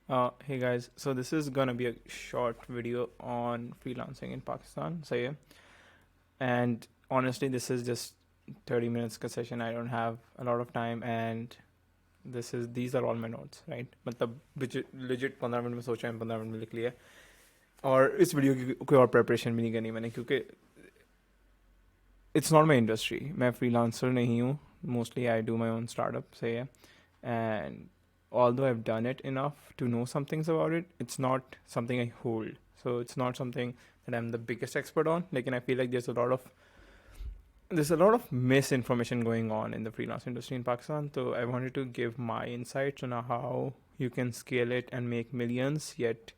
Hey guys, so this is gonna be a short video on freelancing in Pakistan. So yeah, and honestly, this is just 30 minutes का session. I don't have a lot of time, and these are all my notes, right? मतलब legit 15 minute में सोचा है, 15 minute में लिख लिया है। और इस वीडियो की कोई और प्रिपरेशन भी नहीं करनी मैंने, क्योंकि इट्स नॉट माई इंडस्ट्री। मैं फ्रीलांसर नहीं हूँ। Mostly I do my own startup से है, and although I've done it enough to know some things about it, it's not something I hold. So it's not something that I'm the biggest expert on. Like, and I feel like there's a lot of misinformation going on in the freelance industry in Pakistan. So I wanted to give my insights on how you can scale it and make millions yet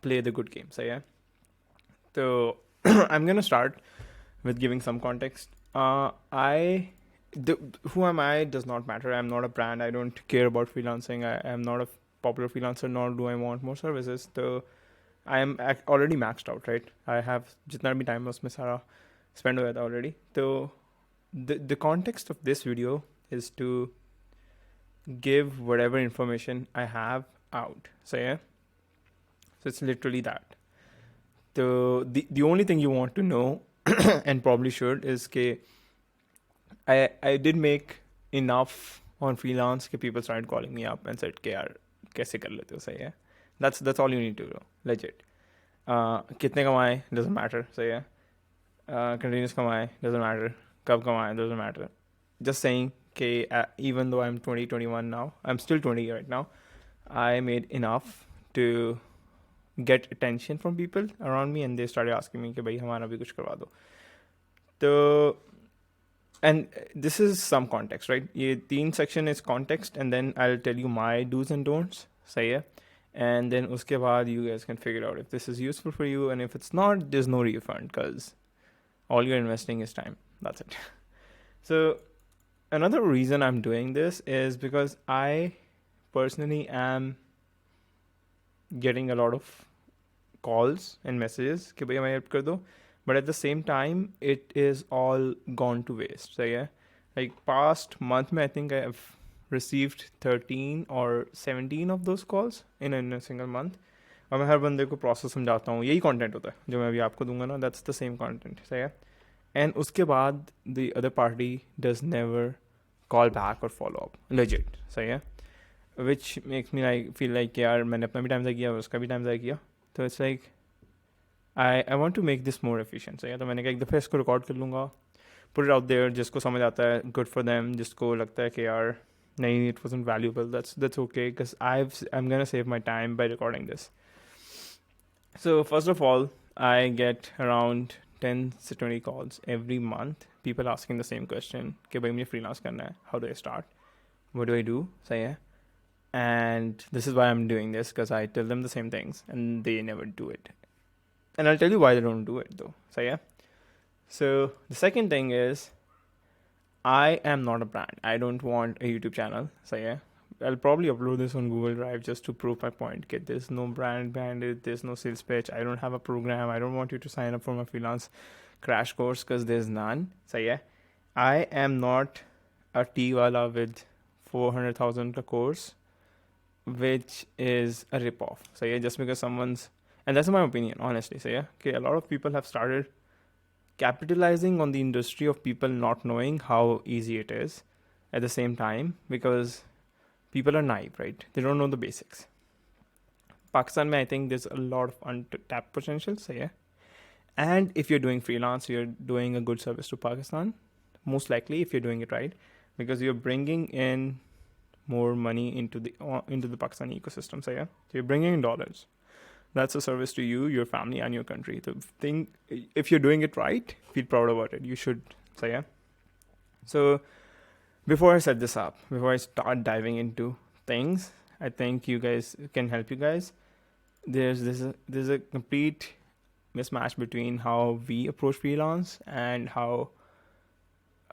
play the good game. So yeah. So I'm gonna start with giving some context. Who am I does not matter. I'm not a brand. I don't care about freelancing. I am not a popular freelancer, nor do I want more services. So I am already maxed out, right? I have jitna bhi time usme sara spend ho gaya tha already. So the context of this video is to give whatever information I have out. So yeah. So it's literally that. So the only thing you want to know and probably should is ke I did make enough on freelance that people started calling me up and said, "यार कैसे कर लेते हो?" सही है. That's all you need to do. Legit. कितने कमाए doesn't matter. सही है. Continuous कमाए doesn't matter. कब कमाए doesn't matter. Just saying कि even though I'm 20, 21 now, I'm still 20 right now, I made enough to get attention from people around me, and they started asking me कि भाई हमारा भी कुछ करवा दो. तो and this is some context, right? ये तीन section is context, and then I'll tell you my do's and don'ts. सही है. And then उसके बाद you guys can figure out if this is useful for you, and if it's not, there's no refund because all you're investing is time. That's it. So another reason I'm doing this is because I personally am getting a lot of calls and messages कि भैया मैं help कर दो. But at the same time, it is all gone to waste. So yeah, like past month, I think I have received 13 or 17 of those calls in a single month. और मैं हर बंदे को process समझाता हूँ. यही content होता है जो मैं अभी आपको दूंगा ना. That's the same content. सही है. And उसके बाद the other party does never call back or follow up. Legit. सही है. Which makes me like feel like यार मैंने अपना भी टाइम ज़ाया किया, उसका भी टाइम ज़ाया किया. तो it's like I want to make this more efficient. So, yeah, तो मैंने कहा एक दफ़े इसको रिकॉर्ड कर लूँगा, put it out there, जिसको समझ आता है good for them, जिसको लगता है कि यार नहीं it wasn't valuable, that's okay because I'm gonna save my time by recording this. So first of all, I get around 10 to 20 calls every month, people asking the same question कि भाई मुझे freelance करना है, how do I start, what do I do? सही है. And this is why I'm doing this, because I tell them the same things and they never do it. And I'll tell you why they don't do it though. So yeah. So the second thing is I am not a brand. I don't want a YouTube channel. So yeah. I'll probably upload this on Google Drive just to prove my point. Get there's no brand behind it. There's no sales pitch. I don't have a program. I don't want you to sign up for my freelance crash course because there's none. So yeah. I am not a tea wala with 400,000 course, which is a ripoff. So yeah, just because someone's, and that's my opinion, honestly. So yeah, okay, a lot of people have started capitalizing on the industry of people not knowing how easy it is at the same time because people are naive, right? They don't know the basics. Pakistan, I think there's a lot of untapped potential. So yeah, and if you're doing freelance, you're doing a good service to Pakistan, most likely if you're doing it right, because you're bringing in more money into the Pakistani ecosystem. So yeah, so you're bringing in dollars. That's a service to you, your family, and your country. The thing, if you're doing it right, feel proud about it. You should. So yeah. So before I set this up, before I start diving into things, I think you guys can help you guys. There's a complete mismatch between how we approach freelance and how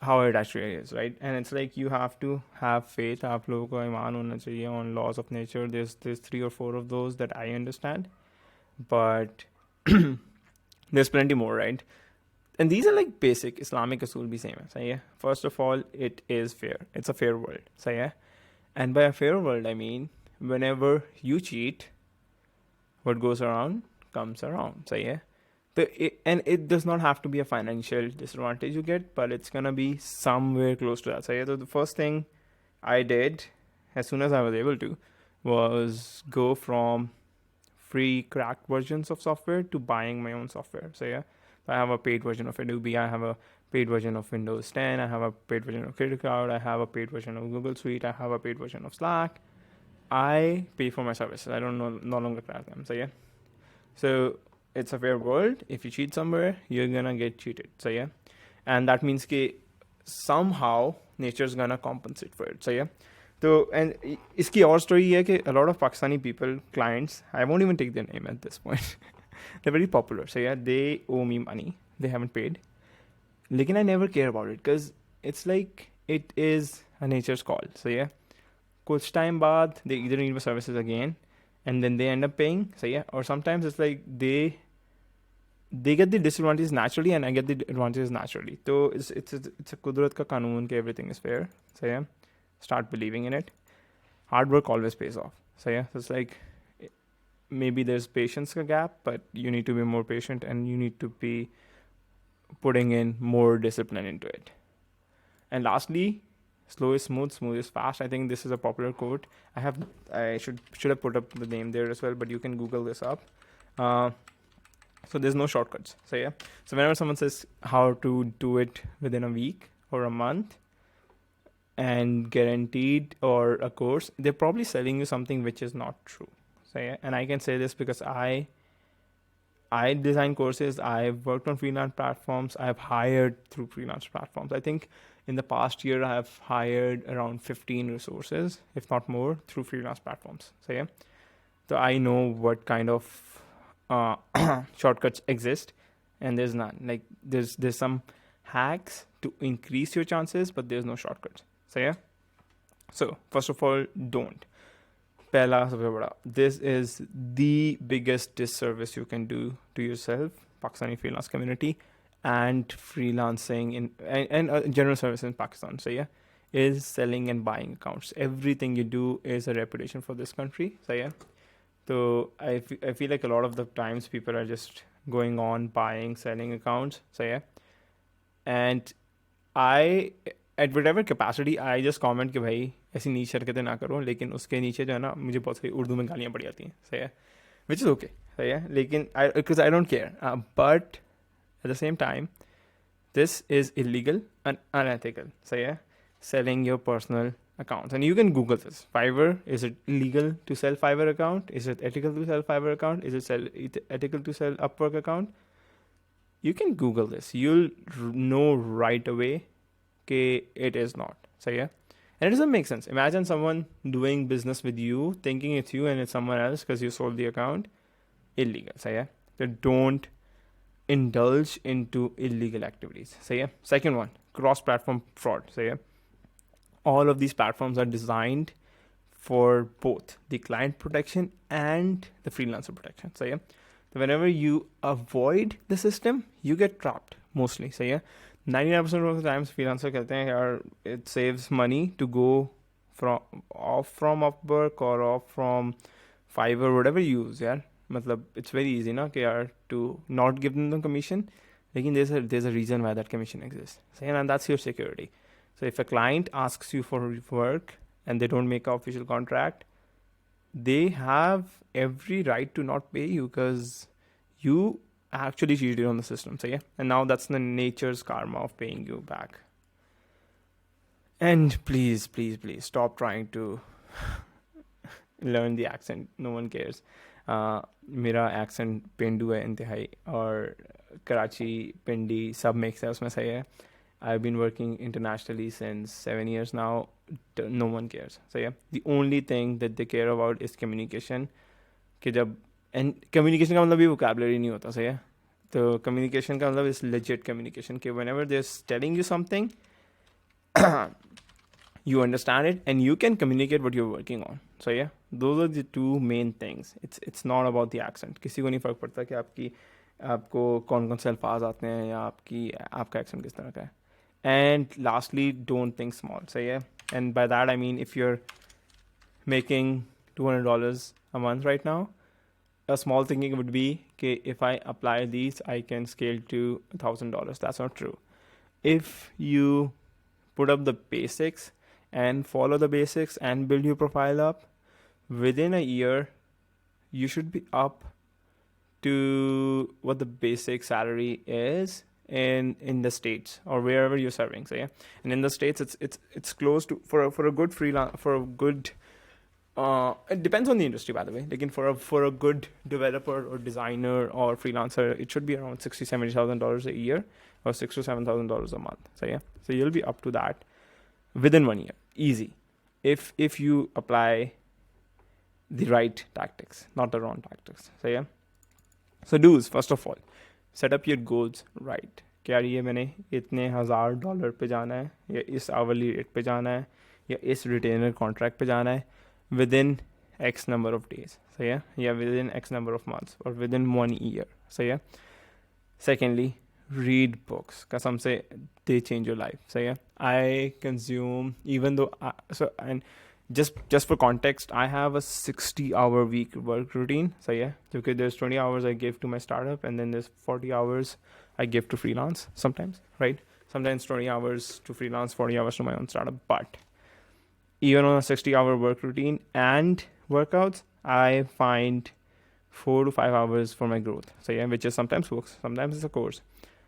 it actually is, right? And it's like you have to have faith. आप लोगों को ईमान होना चाहिए on laws of nature. There's 3 or 4 of those that I understand. But there's plenty more, right? And these are like basic Islamic usul bhi same hai. So yeah, first of all, it is fair. It's a fair world. So yeah, and by a fair world I mean whenever you cheat, what goes around comes around. सही है. And it does not have to be a financial disadvantage you get, but it's gonna be somewhere close to that. So the first thing I did as soon as I was able to was go from free cracked versions of software to buying my own software. So I have a paid version of Adobe, I have a paid version of Windows 10, I have a paid version of Creative Cloud, I have a paid version of Google Suite, I have a paid version of Slack. I pay for my services. I don't no longer crack them. So it's a fair world. If you cheat somewhere, you're gonna get cheated. So and that means that somehow nature's gonna compensate for it. So and iski और story है कि a lot of Pakistani people, clients, I won't even take their name at this point. They're very popular. So they owe me money. They haven't paid. Lekin I never care about it because it's like it is a nature's call. So kuch time baad they either need my services again and then they end up paying. Or sometimes it's like they get the disadvantages naturally and I get the advantages naturally. So it's a kudrat ka kanoon ke everything is fair. Start believing in it. Hard work always pays off. So it's like maybe there's patience ka gap, but you need to be more patient and you need to be putting in more discipline into it. And lastly, slow is smooth, smooth is fast. I think this is a popular quote. I should have put up the name there as well, but you can Google this up. So there's no shortcuts. So whenever someone says how to do it within a week or a month and guaranteed or a course, they're probably selling you something which is not true. And I can say this because I design courses, I've worked on freelance platforms, I've hired through freelance platforms. I think in the past year, I have hired around 15 resources, if not more, through freelance platforms. So I know what kind of shortcuts exist, and there's none. Like there's some hacks to increase your chances, but there's no shortcuts. So first of all, don't. Pehla sabse bada. This is the biggest disservice you can do to yourself, Pakistani freelance community, and freelancing and general service in Pakistan. Is selling and buying accounts. Everything you do is a reputation for this country. So I feel like a lot of the times people are just going on buying, selling accounts. And I, at whatever capacity, I just comment कि भाई ऐसी नीच हरकतें ना करो, लेकिन उसके नीचे जो है ना मुझे बहुत सारी उर्दू में गालियाँ पड़ जाती हैं. Which is okay. लेकिन because I don't care. But at the same time, this is illegal and unethical. Selling your personal accounts. And you can Google this. Fiverr, is it illegal to sell Fiverr account? Is it ethical to sell Fiverr account? Is it ethical to sell UpWork account? You can Google this. You'll know right away that it is not. And it doesn't make sense. Imagine someone doing business with you, thinking it's you and it's someone else because you sold the account. Illegal. So don't indulge into illegal activities. Second one, cross-platform fraud. All of these platforms are designed for both the client protection and the freelancer protection. So whenever you avoid the system, you get trapped mostly. 99% of the times freelancer कहते हैं यार it saves money to go off from Upwork or off from Fiverr, whatever you use. मतलब it's very easy ना कि यार to not give them the commission. Lekin there's a reason why that commission exists. And that's your security. So if a client asks you for work and they don't make an official contract, they have every right to not pay you because you actually cheated on the system. And now that's the nature's karma of paying you back. And please, please, please stop trying to learn the accent. No one cares. मेरा accent पेंडू है इंतहाई और कराची पिंडी सब mix है उसमें. सही है. I've been working internationally since 7 years now. No one cares. The only thing that they care about is communication. And communication का मतलब भी vocabulary नहीं होता. सही है. तो communication का मतलब is legit communication. Whenever they're telling you something, you understand it and you can communicate what you're working on. Those are the two main things. It's not about the accent. किसी को नहीं फर्क पड़ता कि आपको कौन कौन से अल्फाज आते हैं या आपका accent किस तरह का है. And lastly, don't think small. And by that I mean if you're making $200 a month right now. A small thinking would be, okay, if I apply these, I can scale to $1,000. That's not true. If you put up the basics and follow the basics and build your profile up, within a year, you should be up to what the basic salary is in the states or wherever you're serving. So yeah, and in the states, it's close to for a good freelance for a good. It depends on the industry, by the way. Like for a good developer or designer or freelancer, it should be around $60,000-$70,000 a year or $6,000-$7,000 a month. So yeah, so you'll be up to that within 1 year, easy. If you apply the right tactics, not the wrong tactics. So yeah. So do's, first of all, set up your goals right. क्या ये मैंने इतने $1,000 पे जाना है या इस hourly rate पे जाना है या इस रिटेनर कॉन्ट्रैक्ट पे जाना है within X number of days. So yeah, within X number of months or within 1 year. So yeah. Secondly, read books. Kasam se, they change your life. So yeah, I consume, even though just for context, I have a 60-hour week work routine. So yeah, okay, there's 20 hours I give to my startup, and then there's 40 hours I give to freelance sometimes, right? Sometimes 20 hours to freelance, 40 hours to my own startup. But even on a 60-hour work routine and workouts, I find 4 to 5 hours for my growth. So yeah, which is sometimes books, sometimes it's a course,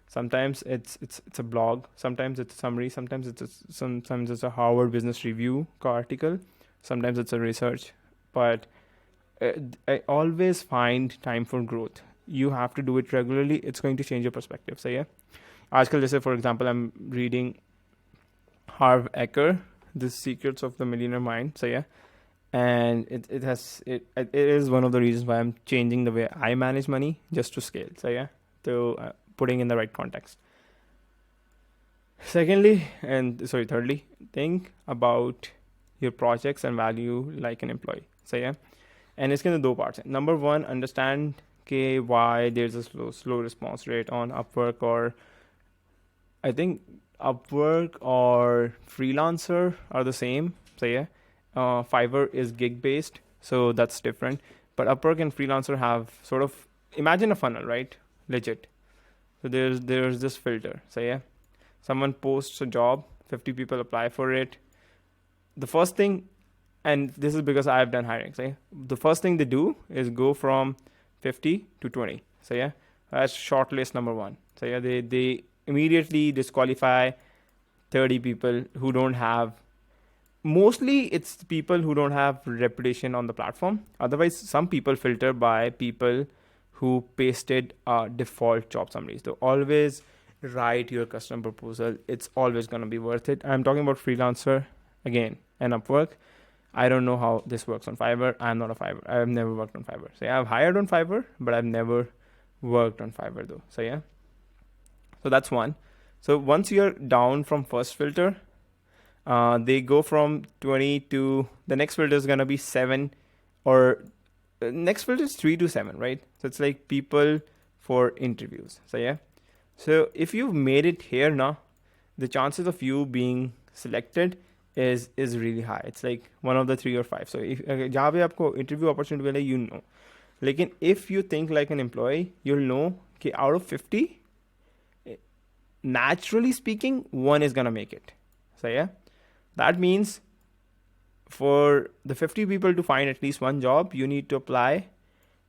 sometimes it's a blog, sometimes it's a summary, sometimes it's a Harvard Business Review article, sometimes it's a research. But I always find time for growth. You have to do it regularly. It's going to change your perspective. So yeah, आजकल जैसे for example, I'm reading Harv Eker, The Secrets of the Millionaire Mind. So yeah, and it is one of the reasons why I'm changing the way I manage money just to scale. So yeah, so putting in the right context. Thirdly, think about your projects and value like an employee. So yeah, and it's going to two parts. Number one, understand why there's a slow response rate on Upwork, or I think Upwork or Freelancer are the same. So yeah, Fiverr is gig based, so that's different. But Upwork and Freelancer have sort of, imagine a funnel, right? Legit. So there's this filter. So yeah, someone posts a job, 50 people apply for it. The first thing, and this is because I've done hiring, so yeah, the first thing they do is go from 50 to 20. So yeah, that's shortlist number one. So yeah, they immediately disqualify 30 people who don't have, mostly it's people who don't have reputation on the platform. Otherwise, some people filter by people who pasted default job summaries. So always write your custom proposal. It's always going to be worth it. I'm talking about Freelancer again and Upwork. I don't know how this works on Fiverr. I'm not a Fiverr. I've never worked on Fiverr. So yeah, I've hired on Fiverr, but I've never worked on Fiverr though. So yeah, so that's one. So once you're down from first filter, they go from 20 to the next filter is going to be 7, or next filter is 3 to 7, right? So it's like people for interviews. So yeah, so if you've made it here now, the chances of you being selected is really high. It's like one of the 3 or 5. So if जहाँ पे आपको interview opportunity मिले, you know. लेकिन if you think like an employee, you'll know कि out of 50, naturally speaking, 1 is gonna make it. So yeah, that means for the 50 people to find at least one job, you need to apply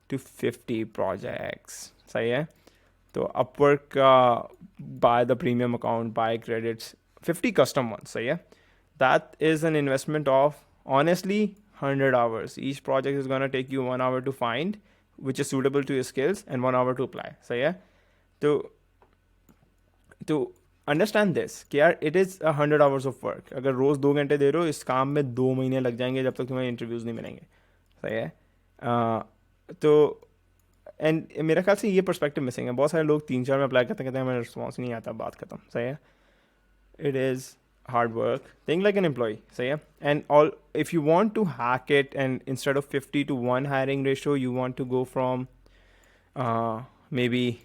to 50 projects. So yeah, so Upwork, buy the premium account, buy credits, 50 custom ones. So yeah, that is an investment of honestly 100 hours. Each project is going to take you 1 hour to find, which is suitable to your skills, and 1 hour to apply. So yeah, to understand this, it is 100 hours of work. अगर रोज 2 घंटे दे रहे हो, इस काम में 2 महीने लग जाएंगे जब तक तुम्हें इंटरव्यूज नहीं मिलेंगे. सही है. तो एंड मेरा ख्याल से ये पर्सपेक्टिव मिसिंग है. बहुत सारे लोग 3-4 में अप्लाई करते हैं, मेरा रिस्पॉन्स नहीं आता, बात खत्म. सही है. It is hard work. Think like an employee. So yeah, and all, if you want to hack it, and instead of 50 to 1 hiring ratio, you want to go from maybe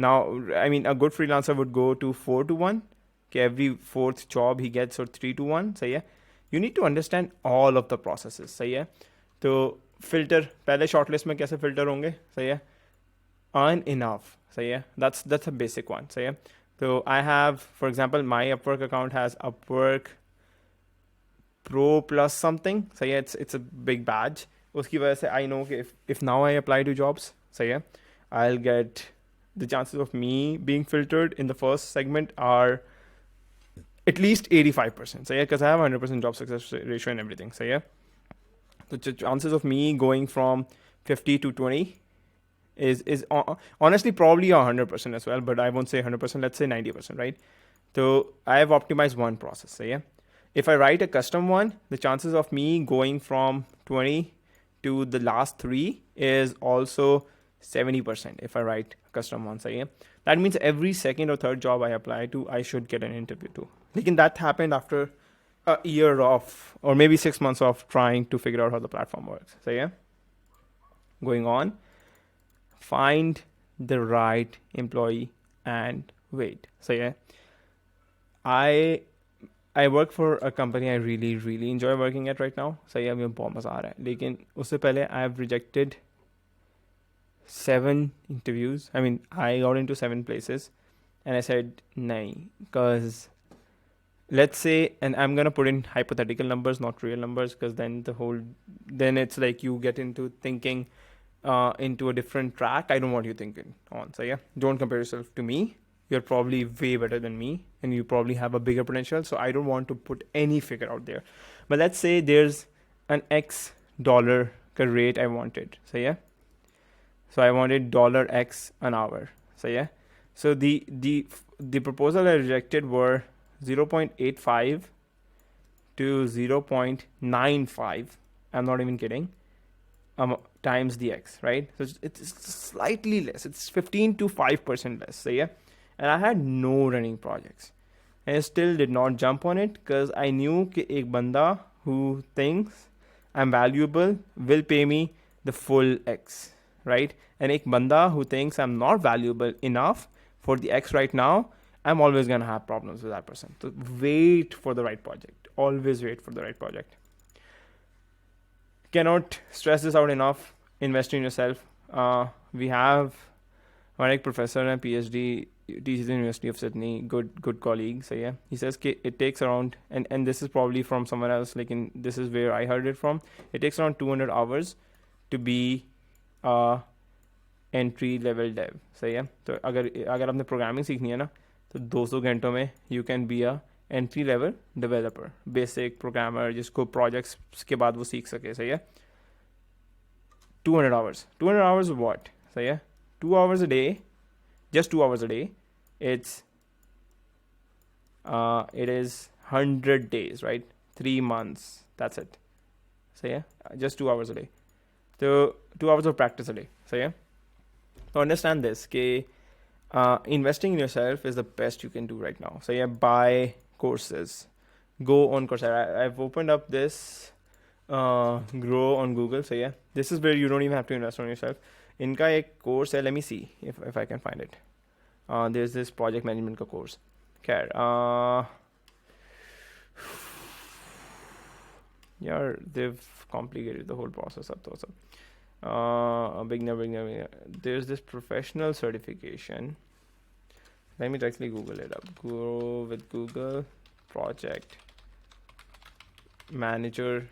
now, I mean, a good freelancer would go to 4 to 1. Okay, every 4th job he gets, or 3 to 1. So yeah, you need to understand all of the processes. So yeah, तो filter पहले shortlist में कैसे filter होंगे, सही है, earn enough, सही है, that's a basic one, सही है. तो I have, for example, my Upwork account has Upwork Pro plus something, सही है, it's a big badge. उसकी वजह से I know कि if now I apply to jobs, सही है, I'll get the chances of me being filtered in the first segment are at least 85%, सही है, because I have 100% job success ratio and everything, सही है. The chances of me going from 50 to 20 is honestly probably 100% as well, but I won't say 100%, let's say 90%, right? So I have optimized one process, so yeah. If I write a custom one, the chances of me going from 20 to the last 3 is also 70% if I write a custom one, so yeah. That means every second or third job I apply to, I should get an interview to. Lekin that happened after a year of, or maybe 6 months of trying to figure out how the platform works, so yeah. Going on, find the right employee and wait. So yeah, I work for a company I really enjoy working at right now. So yeah, मुझे बहुत मजा आ रहा है. लेकिन उससे पहले I have rejected 7 interviews. I mean, I got into 7 places, and I said nahi, because let's say, and I'm gonna put in hypothetical numbers, not real numbers, because then it's like you get into thinking into a different track. I don't want you thinking on. So yeah, don't compare yourself to me. You're probably way better than me, and you probably have a bigger potential. So I don't want to put any figure out there. But let's say there's an X dollar rate I wanted. So yeah, so I wanted $X an hour. So yeah, so the proposal I rejected were 0.85 to 0.95. I'm not even kidding. Times the X, right? So it's slightly less. It's 15 to 5% less. So yeah, and I had no running projects, and I still did not jump on it because I knew कि एक बंदा who thinks I'm valuable will pay me the full X, right? And एक बंदा who thinks I'm not valuable enough for the X right now, I'm always gonna have problems with that person. So wait for the right project. Always wait for the right project. Cannot stress this out enough. Invest in yourself. We have one professor and PhD, teaches in the University of Sydney, good colleague. So yeah, he says it takes around, and this is probably from someone else, like this is where I heard it from, it takes around 200 hours to be entry level dev. So yeah, तो अगर आपने programming सीखनी है ना, तो 200 घंटों में you can be a entry level developer, basic programmer, जिसको projects के बाद वो सीख सके. सही है, 200 hours of what? सही है, 2 hours a day, just 2 hours a day, it is 100 days, right? 3 months, that's it. So yeah, just 2 hours a day. So 2 hours of practice a day. So yeah, so understand this, investing in yourself is the best you can do right now. So yeah, buy courses, go on Coursera. I've opened up this grow on Google. So yeah, this is where you don't even have to invest on yourself. इनका एक course है, let me see if I can find it. There's this project management का course. Care. Yeah, they've complicated the whole process up though. Beginner. There's this professional certification. Let me directly Google it up. Go with Google project manager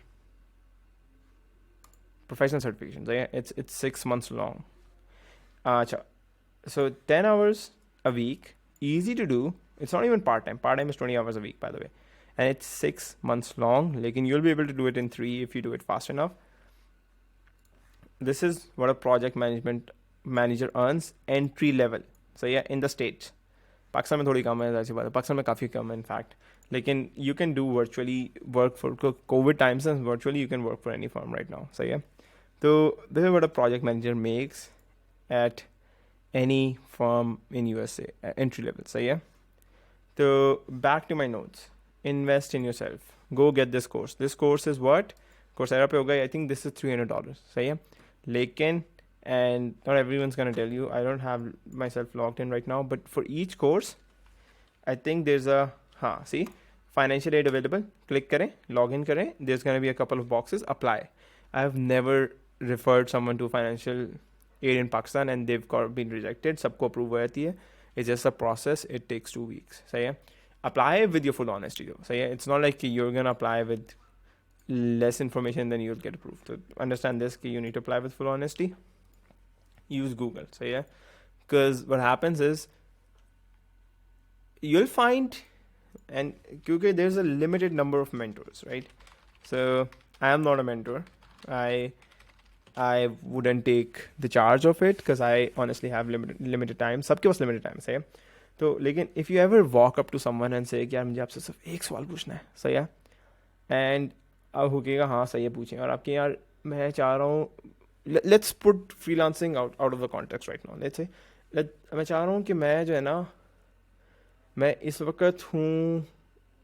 professional certification. So yeah, it's 6 months long. So 10 hours a week, easy to do. It's not even part-time. Part-time is 20 hours a week, by the way. And it's 6 months long. Like, and you'll be able to do it in 3 if you do it fast enough. This is what a project management manager earns entry level. So yeah, in the States. Pakistan में थोड़ी कम है, ऐसी बात है. Pakistan में काफ़ी कम है, in fact. लेकिन you can do virtually work for COVID times, and virtually you can work for any firm right now. So yeah. So this is what a project manager makes at any firm in USA, entry level. So yeah. So back to my notes. Invest in yourself. Go get this course. This course is what? Coursera पे होगा. I think this is $300. So yeah. लेकिन, and not everyone's gonna tell you. I don't have myself logged in right now, but for each course, I think there's a see financial aid available. Click करें, log in करें. There's gonna be a couple of boxes. Apply. I have never referred someone to financial aid in Pakistan and they've been rejected. सबको approve हो जाती है. It's just a process. It takes 2 weeks. सही है. Apply with your full honesty though. सही है. It's not like you're gonna apply with less information than you'll get approved. So understand this, कि you need to apply with full honesty. Use Google. सही है. Because what happens is you'll find, and because there's a limited number of mentors, right? So I am not a mentor. I wouldn't take the charge of it because I honestly have limited time. सबके पास limited time, सही है. तो लेकिन if you ever walk up to someone and say कि यार मुझे आपसे सिर्फ एक सवाल पूछना है, सही है, and अब हो गएगा हाँ सही है पूछें, और आपके यार मैं चाह रहा हूँ, let's put freelancing out of the context right now. Let's say मैं चाह रहा हूँ कि मैं जो है ना, मैं इस वक्त हूँ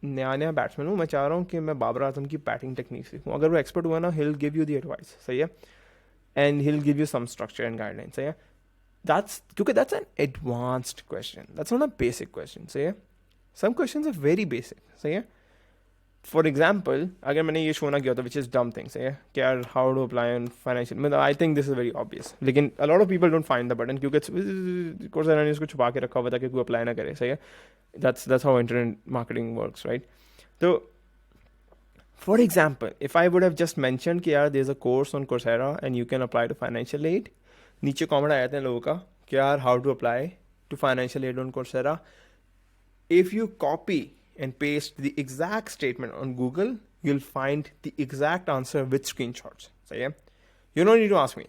नया बैट्समैन हूँ, मैं चाह रहा हूँ कि मैं बाबर आजम की बैटिंग टेक्निक सीखूँ. अगर वो एक्सपर्ट हुआ ना, he'll give you the advice, सही है, and he'll give you some structure and guidelines, सही है. क्योंकि that's an advanced question, that's not a basic question, सही है. Some questions are very basic, सही है. For example, अगर मैंने ये शो ना किया होता, which is dumb thing, सही है, कि यार how to apply on financial, मतलब I think this is very obvious, लेकिन a lot of people don't find the button क्योंकि Coursera ने इसको छुपा के रखा हुआ था कि कोई अप्लाई ना करे, सही है. That's how internet marketing works, right? So for example, if I would have just mentioned कि यार there's a course on Coursera and you can apply to financial aid, नीचे कमेंट आया था लोगों का कि यार how to apply to financial aid on Coursera. If you copy and paste the exact statement on Google, you'll find the exact answer with screenshots. So yeah, you don't need to ask me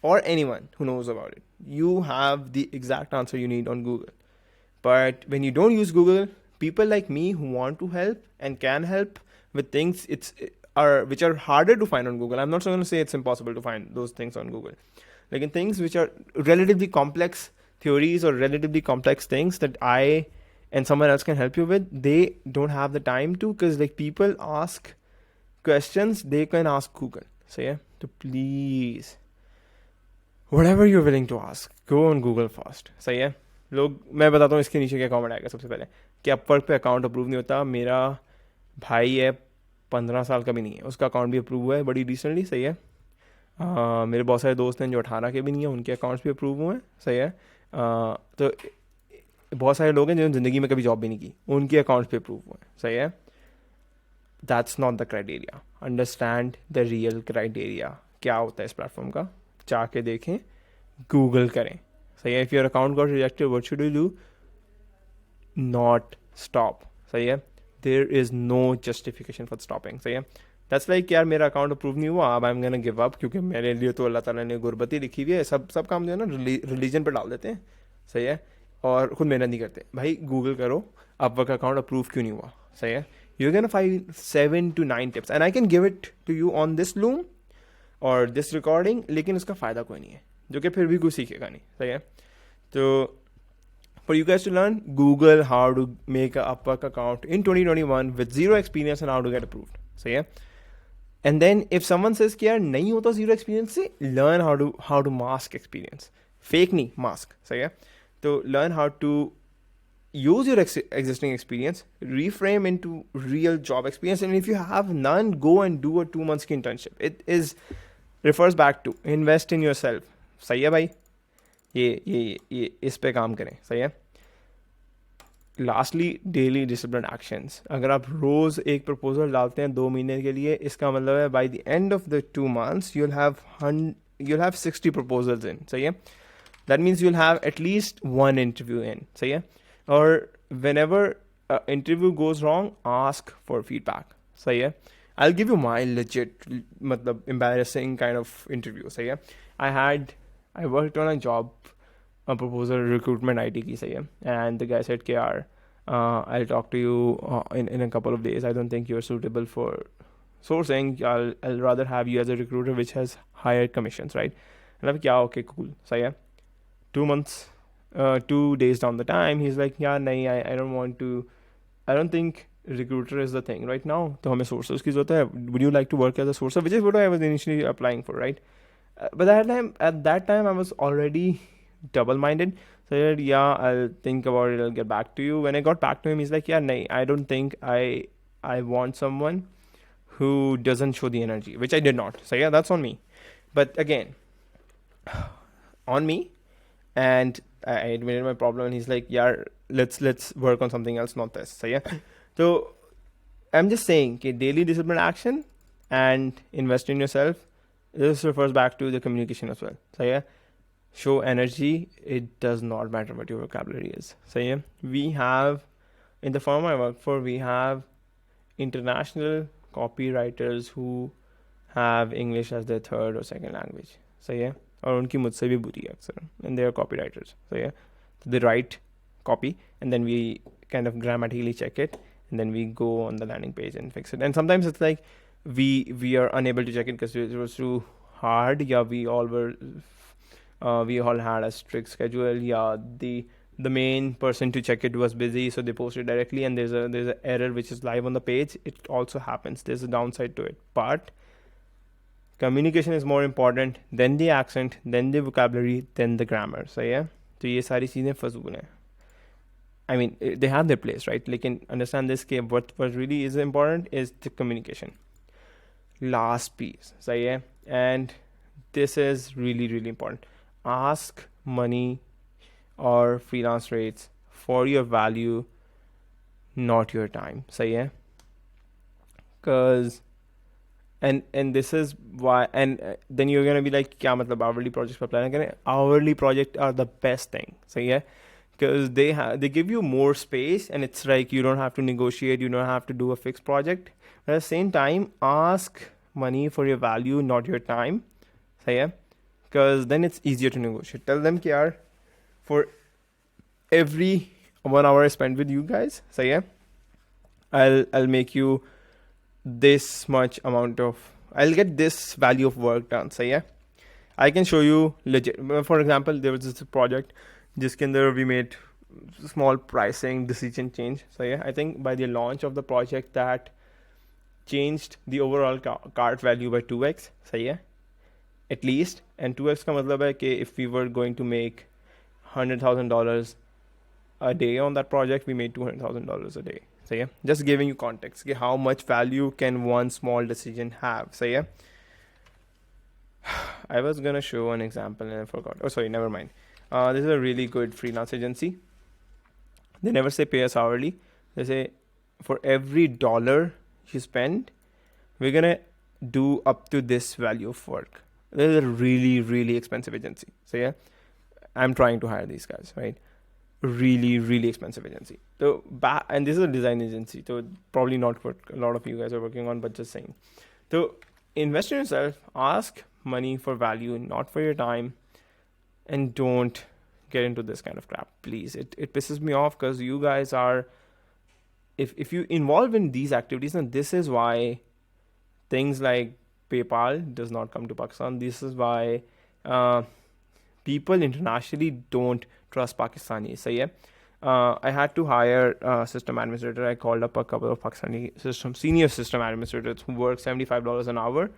or anyone who knows about it. You have the exact answer you need on Google. But when you don't use Google, people like me who want to help and can help with things which are harder to find on Google. I'm not going to say it's impossible to find those things on Google. Like in things which are relatively complex theories or relatively complex things that I and someone else can help you with, they don't have the time to, because like people ask questions, they can ask Google. So yeah, so please, whatever you're willing to ask, go on Google first. So yeah, लोग, मैं बताता हूँ इसके नीचे क्या comment आएगा सबसे पहले, कि अपवर्क पे अकाउंट अप्रूव नहीं होता. मेरा भाई है 15 साल का भी नहीं है, उसका अकाउंट भी अप्रूव हुआ है बड़ी रिसेंटली, सही है. मेरे बहुत सारे दोस्त हैं जो 18 के भी नहीं है, उनके अकाउंट्स भी अप्रूव हुए हैं, सही है. तो बहुत सारे लोग हैं जिन्होंने ज़िंदगी में कभी जॉब भी नहीं की, उनके अकाउंट्स पे अप्रूव हुए हैं, सही है. That's not the criteria. Understand the real criteria क्या होता है इस प्लेटफॉर्म का, जाके देखें, गूगल करें, सही है. If your account got rejected, what should you do? Not stop, सही है. There is no justification for stopping, सही है. दैट्स लाइक यार मेरा अकाउंट अप्रूव नहीं हुआ, अब I am gonna give up, क्योंकि मेरे लिए तो अल्लाह ताला ने गुरबती लिखी हुई है. सब काम जो है ना रिलीजन पर डाल देते हैं, सही है, और खुद मेहनत नहीं करते. भाई गूगल करो अपवर्क अकाउंट अप्रूव क्यों नहीं हुआ, सही है. You can find 7 to 9 tips and I can give it to you on this Loom और दिस रिकॉर्डिंग, लेकिन उसका फ़ायदा कोई नहीं है, जो कि फिर भी कोई सीखेगा नहीं, सही है. तो for you guys to learn, Google how to make a Upwork account in 2021 with zero experience and how to get approved, सही है. And then if someone says कि यार नहीं होता zero experience से, learn how to mask experience, fake नहीं, mask, सही है. तो learn how to use your existing experience, reframe into real job experience, and if you have none, go and do a 2 months internship. It refers back to invest in yourself, सही है भाई. ये इस पे काम करें, सही है. Lastly, daily discipline actions. अगर आप रोज़ एक प्रपोजल डालते हैं 2 महीने के लिए, इसका मतलब है by the end of the 2 months you'll have 60 proposals in, सही है. That means you'll have at least 1 interview in, सही है. और whenever interview goes wrong, ask for feedback, सही है. I'll give you my legit मतलब embarrassing kind of interview, सही है. I worked on a job, a proposal recruitment IT की, सही है. And the guy said कि यार I'll talk to you in a couple of days. I don't think you're suitable for sourcing. I'll rather have you as a recruiter which has higher commissions, right? And I'm like, yeah, okay, cool, सही है. 2 months, 2 days down the time, he's like, yeah, nahi, I don't think recruiter is the thing right now. तो हमें sources की ज़रूरत है. Would you like to work as a sourcer? Which is what I was initially applying for, right? But at that time, I was already double-minded. So I said, yeah, I'll think about it. I'll get back to you. When I got back to him, he's like, yeah, nahi, I don't think I want someone who doesn't show the energy, which I did not. So yeah, that's on me. But again, on me, and I admitted my problem, and he's like, yeah, let's work on something else, not this. So yeah, so I'm just saying, okay, daily disciplined action and invest in yourself. This refers back to the communication as well. So yeah, show energy. It does not matter what your vocabulary is. So yeah, we have in the firm I work for, we have international copywriters who have English as their third or second language. So yeah, और उनकी मुझसे भी बुरी है अक्सर, and they are copywriters. So yeah, so they write copy and then we kind of grammatically check it, and then we go on the landing page and fix it. And sometimes it's like we are unable to check it because it was too hard. Yeah, we all had a strict schedule. Yeah, the main person to check it was busy, so they posted directly, and there's an error which is live on the page. It also happens. There's a downside to it, but communication is more important than the accent, then the vocabulary, then the grammar. So yeah, तो ये सारी चीज़ें फजूल हैं. I mean, they have their place, right? लेकिन understand this कि what really is important is the communication. Last piece, so yeah, and this is really, really important. Ask money or freelance rates for your value, not your time. So yeah, because and this is why, and then you're gonna be like, क्या मतलब hourly projects पर plan करें? Hourly projects are the best thing. So yeah, because they give you more space, and it's like you don't have to negotiate, you don't have to do a fixed project. But at the same time, ask money for your value, not your time. So yeah, because then it's easier to negotiate. Tell them कि यार, for every 1 hour I spent with you guys, so yeah, I'll make you this much amount of, I'll get this value of work done. So yeah, I can show you legit. For example, there was this project जिसके अंदर we made small pricing decision change. So yeah, I think by the launch of the project that changed the overall cart value by 2x. So yeah, at least. And 2x का मतलब है कि if we were going to make $100,000 a day on that project, we made $200,000 a day. So yeah, just giving you context, okay, how much value can one small decision have. So yeah, I was gonna show an example and I forgot. Oh sorry, never mind. This is a really good freelance agency. They never say pay us hourly. They say for every dollar you spend, we're gonna do up to this value of work. This is a really, really expensive agency. So yeah, I'm trying to hire these guys, right? Really, really expensive agency. So and this is a design agency, so probably not what a lot of you guys are working on, but just saying. So invest in yourself, ask money for value, not for your time, and don't get into this kind of crap, please. It pisses me off because you guys are, if you involve in these activities, and this is why things like PayPal does not come to Pakistan. This is why people internationally don't trust Pakistani. So yeah, I had to hire a system administrator. I called up a couple of Pakistani senior system administrators who work $75 an hour,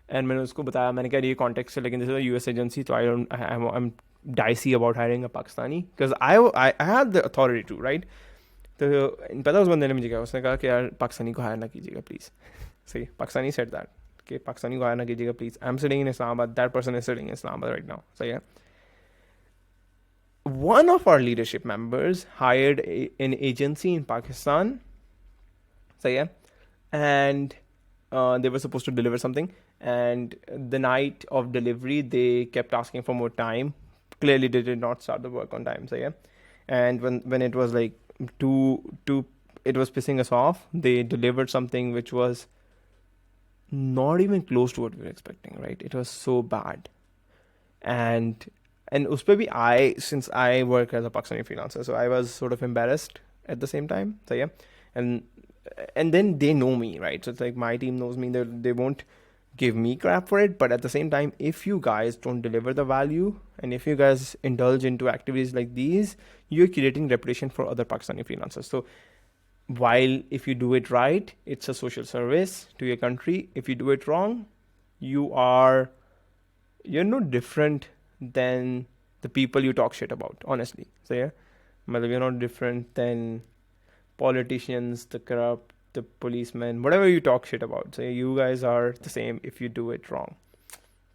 and मैंने उसको बताया, मैंने कहा ये context है, लेकिन this is a US agency, so I'm dicey about hiring a Pakistani because I had the authority to, right? तो पता उस बंदे ने मुझे कहा, उसने कहा कि यार पाकिस्तानी को हायर ना कीजिएगा प्लीज़. सही, Pakistani said that कि पाकिस्तानी को हायर ना कीजिएगा please. I'm sitting in Islamabad, that person is sitting in Islamabad right now. So yeah, one of our leadership members hired an agency in Pakistan. So yeah, and they were supposed to deliver something, and the night of delivery they kept asking for more time. Clearly they did not start the work on time. So yeah, and when it was like two it was pissing us off. They delivered something which was not even close to what we were expecting, right? It was so bad. And उसपे भी since I work as a Pakistani freelancer, so I was sort of embarrassed at the same time. So yeah, and then they know me, right? So it's like my team knows me. They won't give me crap for it, but at the same time, if you guys don't deliver the value, and if you guys indulge into activities like these, you're creating reputation for other Pakistani freelancers. So while if you do it right, it's a social service to your country. If you do it wrong, you're no different than the people you talk shit about, honestly. So yeah, you're not different than politicians, the corrupt, the policeman, whatever you talk shit about. So you guys are the same if you do it wrong.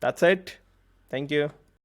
That's it. Thank you.